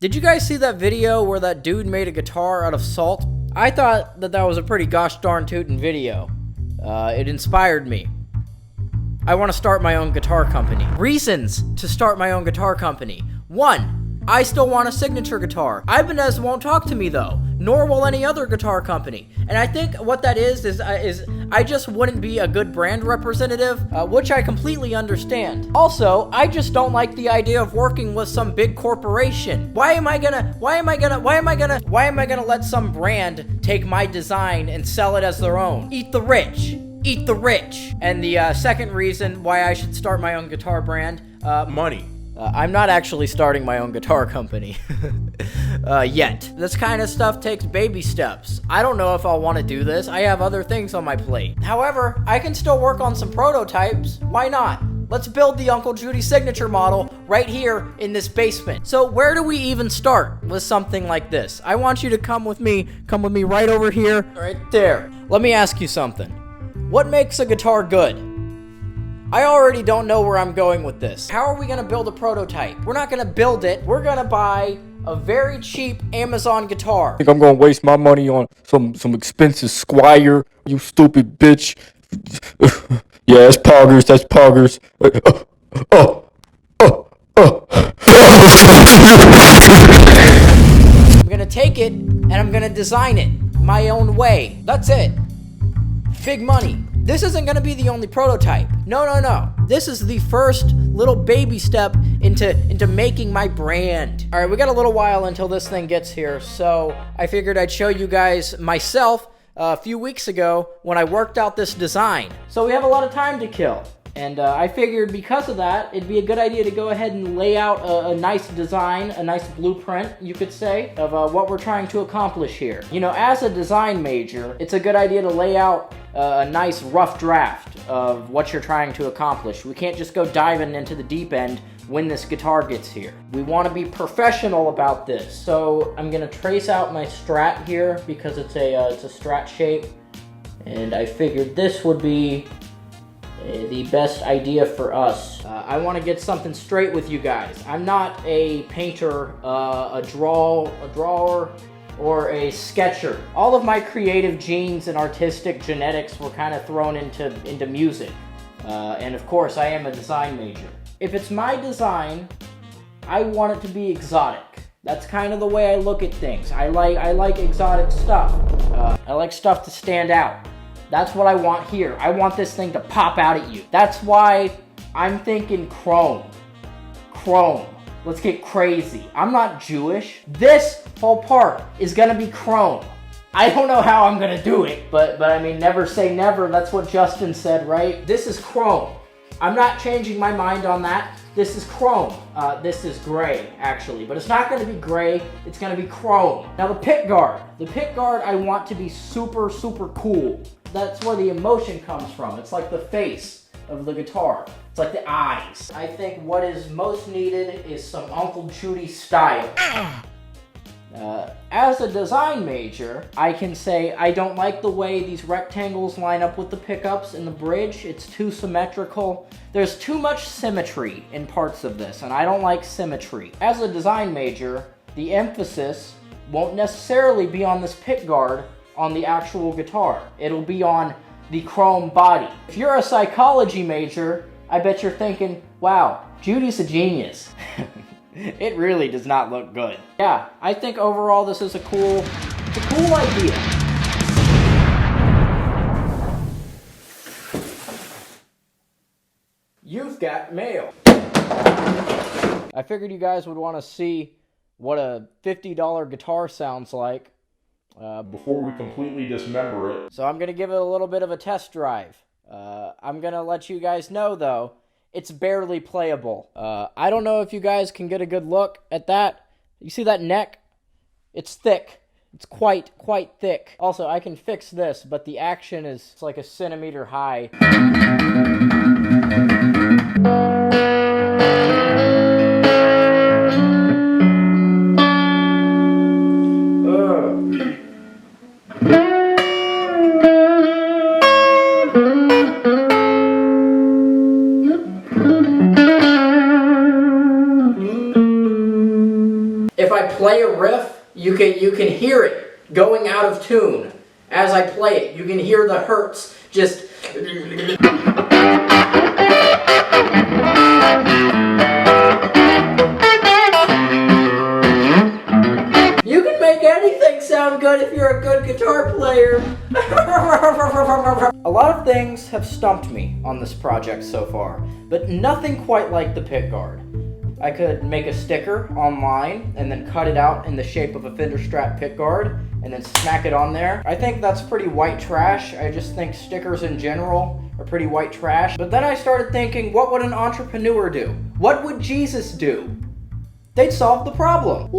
Did you guys see that video where that dude made a guitar out of salt? I thought that that was a pretty gosh darn tootin' video. It inspired me. I want to start my own guitar company. Reasons to start my own guitar company. 1, I still want a signature guitar. Ibanez won't talk to me though, nor will any other guitar company. And I think what that is I just wouldn't be a good brand representative, which I completely understand. Also, I just don't like the idea of working with some big corporation. Why am I gonna let some brand take my design and sell it as their own? Eat the rich. Eat the rich. And the second reason why I should start my own guitar brand, money. I'm not actually starting my own guitar company yet. This kind of stuff takes baby steps. I don't know if I'll want to do this. I have other things on my plate. However, I can still work on some prototypes. Why not? Let's build the Uncle Judy signature model right here in this basement. So where do we even start with something like this? I want you to come with me right over here, right there. Let me ask you something. What makes a guitar good? I already don't know where I'm going with this. How are we gonna build a prototype? We're not gonna build it. We're gonna buy a very cheap Amazon guitar. I think I'm gonna waste my money on some expensive Squier, you stupid bitch. Yeah, that's poggers, that's poggers. I'm gonna take it and I'm gonna design it my own way. That's it. Big money. This isn't gonna be the only prototype. No. This is the first little baby step into making my brand. All right, we got a little while until this thing gets here, so I figured I'd show you guys myself a few weeks ago when I worked out this design. So we have a lot of time to kill. And I figured because of that, it'd be a good idea to go ahead and lay out a nice design, a nice blueprint, you could say, of what we're trying to accomplish here. You know, as a design major, it's a good idea to lay out a nice rough draft of what you're trying to accomplish. We can't just go diving into the deep end when this guitar gets here. We want to be professional about this. So I'm gonna trace out my Strat here because it's a Strat shape, and I figured this would be the best idea for us. I want to get something straight with you guys. I'm not a painter, a drawer, or a sketcher. All of my creative genes and artistic genetics were kind of thrown into music. And of course, I am a design major. If it's my design, I want it to be exotic. That's kind of the way I look at things. I like exotic stuff. I like stuff to stand out. That's what I want here. I want this thing to pop out at you. That's why I'm thinking chrome. Chrome. Let's get crazy. I'm not Jewish. This whole part is gonna be chrome. I don't know how I'm gonna do it, but I mean, never say never. That's what Justin said, right? This is chrome. I'm not changing my mind on that. This is chrome. This is gray, actually, but it's not gonna be gray, it's gonna be chrome. Now the pickguard. The pickguard I want to be super, super cool. That's where the emotion comes from. It's like the face of the guitar. It's like the eyes. I think what is most needed is some Uncle Judy style. As a design major, I can say I don't like the way these rectangles line up with the pickups and the bridge. It's too symmetrical. There's too much symmetry in parts of this, and I don't like symmetry. As a design major, the emphasis won't necessarily be on this pickguard on the actual guitar. It'll be on the chrome body. If you're a psychology major, I bet you're thinking, wow, Judy's a genius. It really does not look good. Yeah, I think overall this is a cool idea. You've got mail. I figured you guys would want to see what a $50 guitar sounds like Before we completely dismember it. So I'm going to give it a little bit of a test drive. I'm going to let you guys know, though, it's barely playable. I don't know if you guys can get a good look at that. You see that neck? It's thick. It's quite thick. Also, I can fix this, but the action is like a centimeter high. If I play a riff, you can hear it going out of tune. As I play it, you can hear the hertz just... You can make anything sound good if you're a good guitar player. A lot of things have stumped me on this project so far, but nothing quite like the pickguard. I could make a sticker online and then cut it out in the shape of a Fender Strat pickguard and then smack it on there. I think that's pretty white trash. I just think stickers in general are pretty white trash. But then I started thinking, what would an entrepreneur do? What would Jesus do? They'd solve the problem.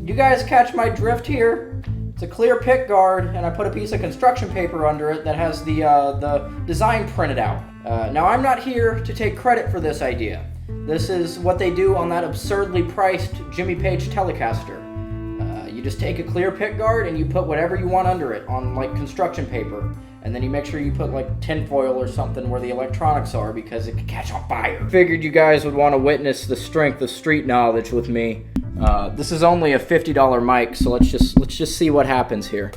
You guys catch my drift here? It's a clear pickguard, and I put a piece of construction paper under it that has the design printed out. Now, I'm not here to take credit for this idea. This is what they do on that absurdly priced Jimmy Page Telecaster. You just take a clear pickguard and you put whatever you want under it on like construction paper, and then you make sure you put like tinfoil or something where the electronics are because it could catch on fire. Figured you guys would want to witness the strength of street knowledge with me. This is only a $50 mic, so let's just see what happens here.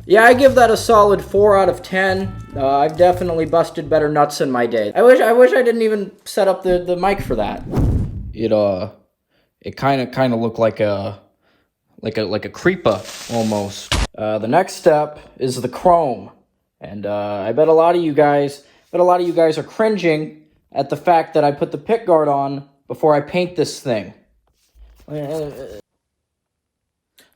Yeah, I give that a solid 4 out of 10. I've definitely busted better nuts in my day. I wish I didn't even set up the mic for that. It kind of looked like a creeper almost. The next step is the chrome. And I bet a lot of you guys are cringing at the fact that I put the pickguard on before I paint this thing. We're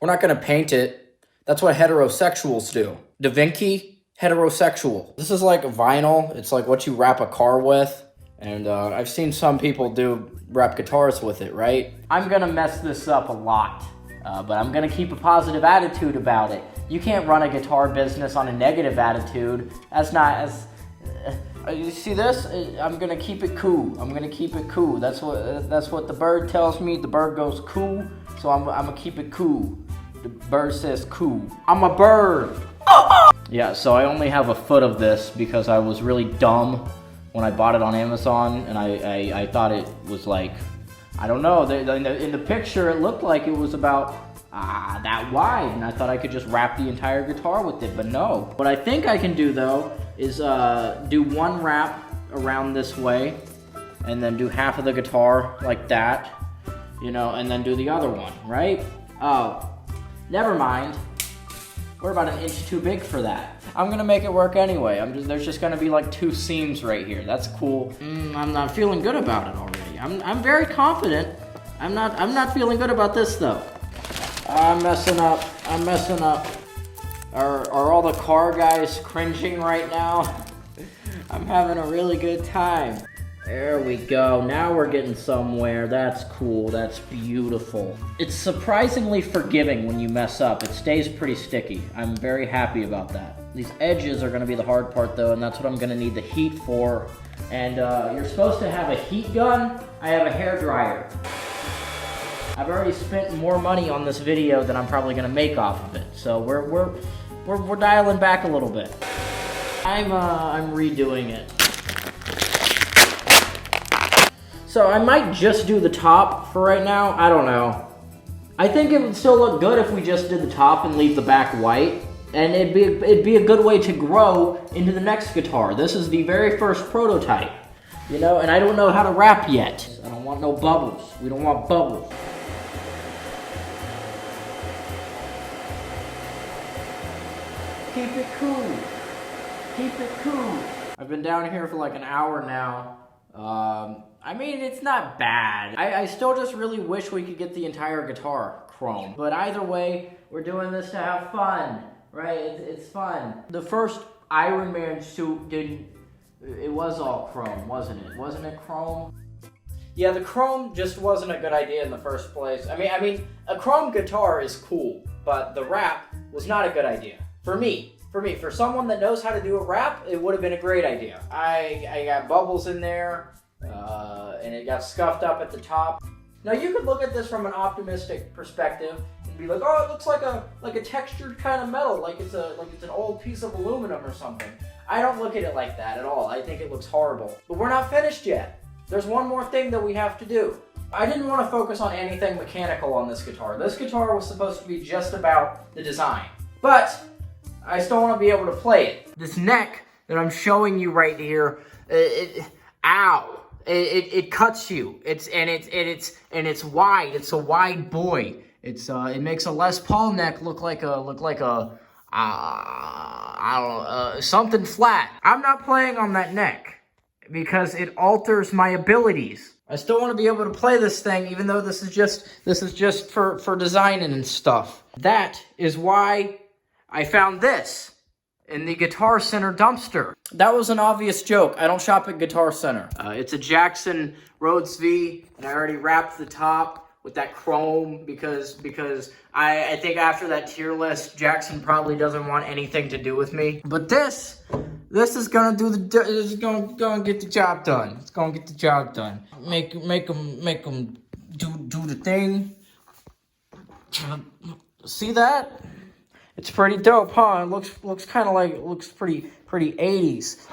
not gonna paint it. That's what heterosexuals do. Da Vinci, heterosexual. This is like vinyl. It's like what you wrap a car with. And I've seen some people wrap guitars with it, right? I'm gonna mess this up a lot, but I'm gonna keep a positive attitude about it. You can't run a guitar business on a negative attitude. That's not as... you see this? I'm gonna keep it cool. I'm gonna keep it cool. That's what the bird tells me. The bird goes cool, so I'm gonna keep it cool. The bird says cool. I'm a bird. Yeah, so I only have a foot of this because I was really dumb when I bought it on Amazon, and I thought it was like, I don't know, in the picture it looked like it was about that wide, and I thought I could just wrap the entire guitar with it, but no. What I think I can do though is do one wrap around this way, and then do half of the guitar like that, and then do the other one, right? Oh, never mind. We're about an inch too big for that. I'm gonna make it work anyway. There's just gonna be like 2 seams right here. That's cool. I'm not feeling good about it already. I'm very confident. I'm not feeling good about this though. I'm messing up. Are all the car guys cringing right now? I'm having a really good time. There we go. Now we're getting somewhere. That's cool. That's beautiful. It's surprisingly forgiving when you mess up. It stays pretty sticky. I'm very happy about that. These edges are going to be the hard part though, and that's what I'm going to need the heat for. And you're supposed to have a heat gun. I have a hairdryer. I've already spent more money on this video than I'm probably going to make off of it. So we're dialing back a little bit. I'm redoing it. So I might just do the top for right now. I don't know. I think it would still look good if we just did the top and leave the back white. And it'd be a good way to grow into the next guitar. This is the very first prototype, and I don't know how to wrap yet. I don't want no bubbles. We don't want bubbles. Keep it cool. Keep it cool. I've been down here for like an hour now. I mean, it's not bad. I still just really wish we could get the entire guitar chrome. But either way, we're doing this to have fun, right? It's fun. The first Iron Man suit it was all chrome, wasn't it? Wasn't it chrome? Yeah, the chrome just wasn't a good idea in the first place. I mean, a chrome guitar is cool, but the wrap was not a good idea. For me, for someone that knows how to do a wrap, it would have been a great idea. I got bubbles in there. And it got scuffed up at the top. Now you could look at this from an optimistic perspective and be like, oh, it looks like a textured kind of metal, like it's an old piece of aluminum or something. I don't look at it like that at all. I think it looks horrible. But we're not finished yet. There's one more thing that we have to do. I didn't want to focus on anything mechanical on this guitar. This guitar was supposed to be just about the design. But I still want to be able to play it. This neck that I'm showing you right here, ow. It cuts you. It's wide. It's a wide boy. It makes a Les Paul neck look like a I don't know, something flat. I'm not playing on that neck because it alters my abilities. I still want to be able to play this thing, even though this is just for designing and stuff. That is why I found this in the Guitar Center dumpster. That was an obvious joke. I don't shop at Guitar Center. It's a Jackson Rhodes V, and I already wrapped the top with that chrome because I think after that tier list, Jackson probably doesn't want anything to do with me. But this is gonna gonna get the job done. It's gonna get the job done. Make them do the thing. See that? It's pretty dope, huh? It looks kind of like, looks pretty 80s.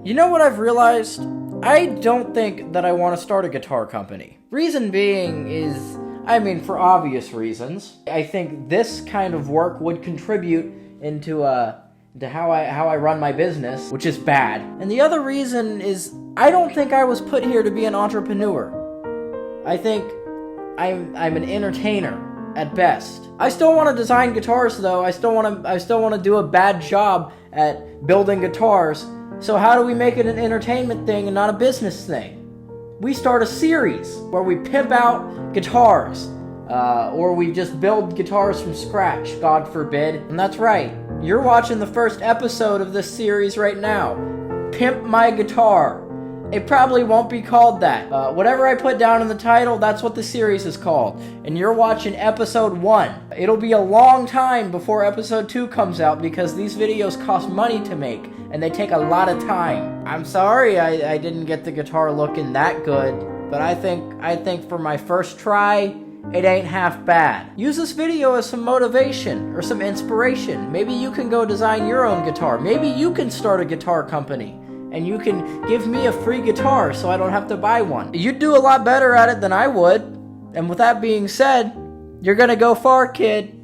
You know what I've realized? I don't think that I want to start a guitar company. Reason being is, I mean, for obvious reasons. I think this kind of work would contribute into how I run my business, which is bad. And the other reason is, I don't think I was put here to be an entrepreneur. I think I'm an entertainer at best. I still want to design guitars though. I still want to do a bad job at building guitars. So how do we make it an entertainment thing and not a business thing? We start a series where we pimp out guitars, or we just build guitars from scratch, God forbid. And that's right, you're watching the first episode of this series right now. Pimp My Guitar. It probably won't be called that. Whatever I put down in the title, that's what the series is called. And you're watching episode 1. It'll be a long time before episode 2 comes out because these videos cost money to make. And they take a lot of time. I'm sorry I didn't get the guitar looking that good, but I think for my first try, it ain't half bad. Use this video as some motivation or some inspiration. Maybe you can go design your own guitar. Maybe you can start a guitar company and you can give me a free guitar so I don't have to buy one. You'd do a lot better at it than I would. And with that being said, you're gonna go far, kid.